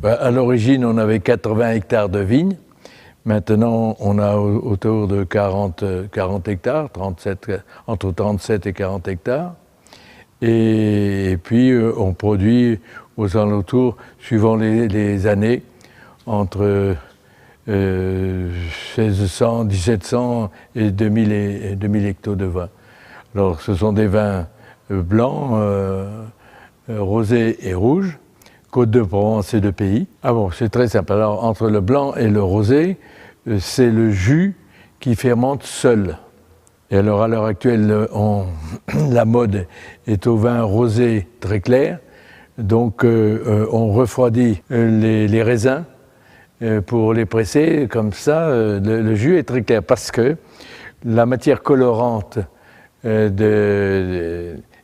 À l'origine, on avait 80 hectares de vignes. Maintenant, on a autour de 40 hectares, entre 37 et 40 hectares. Et puis, on produit aux alentours, suivant les années, entre 1600, 1700 et 2000 hectos de vin. Alors, ce sont des vins blancs, rosés et rouges, Côte de Provence et de Pays. Ah bon, c'est très simple. Alors, entre le blanc et le rosé, c'est le jus qui fermente seul. Et alors, à l'heure actuelle, la mode est au vin rosé très clair. Donc, on refroidit les raisins pour les presser. Comme ça, le jus est très clair. Parce que la matière colorante du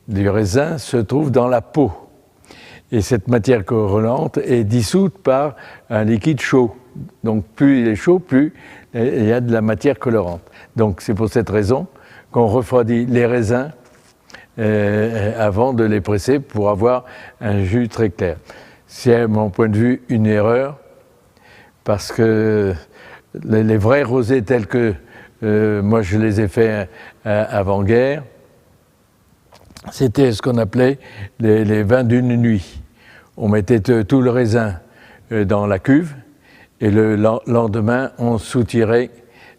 raisin se trouve dans la peau. Et cette matière colorante est dissoute par un liquide chaud. Donc plus il est chaud, plus il y a de la matière colorante. Donc c'est pour cette raison qu'on refroidit les raisins avant de les presser pour avoir un jus très clair. C'est à mon point de vue une erreur parce que les vrais rosés tels que moi je les ai faits avant-guerre, c'était ce qu'on appelait les vins d'une nuit. On mettait tout le raisin dans la cuve et le lendemain, on soutirait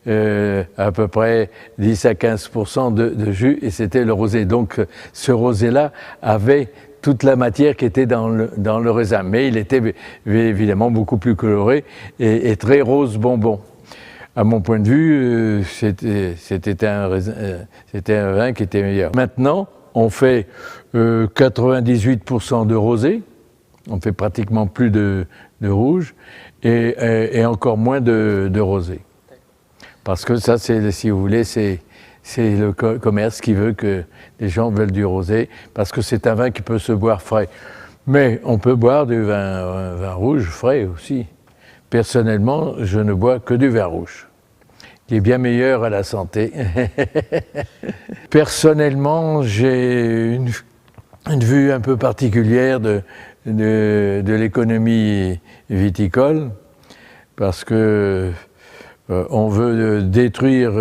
à peu près 10 à 15% de jus et c'était le rosé. Donc ce rosé-là avait toute la matière qui était dans le raisin, mais il était évidemment beaucoup plus coloré et très rose bonbon. À mon point de vue, c'était un vin qui était meilleur. Maintenant, on fait 98% de rosé, on fait pratiquement plus de rouge et encore moins de rosé. Parce que ça, si vous voulez, c'est le commerce qui veut que les gens veulent du rosé, parce que c'est un vin qui peut se boire frais. Mais on peut boire du vin rouge frais aussi. Personnellement, je ne bois que du vin rouge, qui est bien meilleur à la santé. Personnellement, j'ai une vue un peu particulière de l'économie viticole, parce que on veut détruire,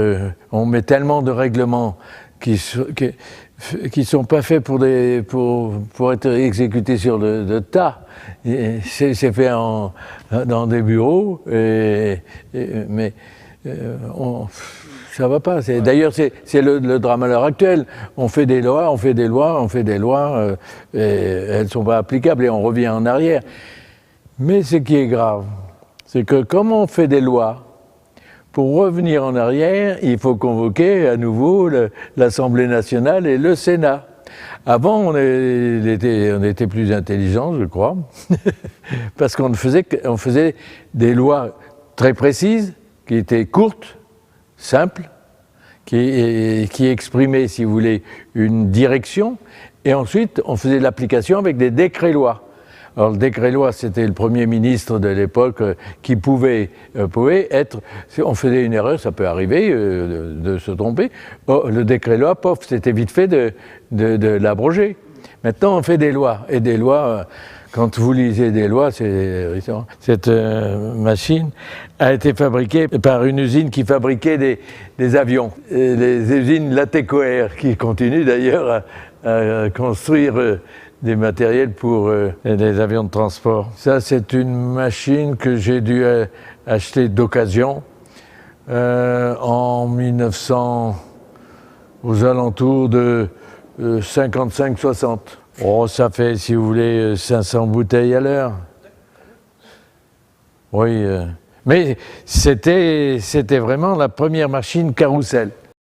on met tellement de règlements qui sont pas faits pour être exécutés sur le tas. C'est fait dans des bureaux, mais ça va pas. D'ailleurs, c'est le drame à l'heure actuelle. On fait des lois, et elles sont pas applicables et on revient en arrière. Mais ce qui est grave, c'est que comme on fait des lois, pour revenir en arrière, il faut convoquer à nouveau l'Assemblée nationale et le Sénat. Avant, on était plus intelligents, je crois, parce qu'on faisait des lois très précises, qui étaient courtes, simples, qui exprimaient, si vous voulez, une direction, et ensuite, on faisait l'application avec des décrets-lois. Alors le décret-loi, c'était le Premier ministre de l'époque qui pouvait être... On faisait une erreur, ça peut arriver de se tromper. Le décret-loi, c'était vite fait de l'abroger. Maintenant, on fait des lois. Et des lois, quand vous lisez des lois, cette machine a été fabriquée par une usine qui fabriquait des avions. Et les usines Latécoère, qui continuent d'ailleurs à construire... des matériels pour des avions de transport. Ça, c'est une machine que j'ai dû acheter d'occasion en 1900, aux alentours de 55-60. Oh, ça fait, si vous voulez, 500 bouteilles à l'heure. Oui, mais c'était vraiment la première machine carrousel.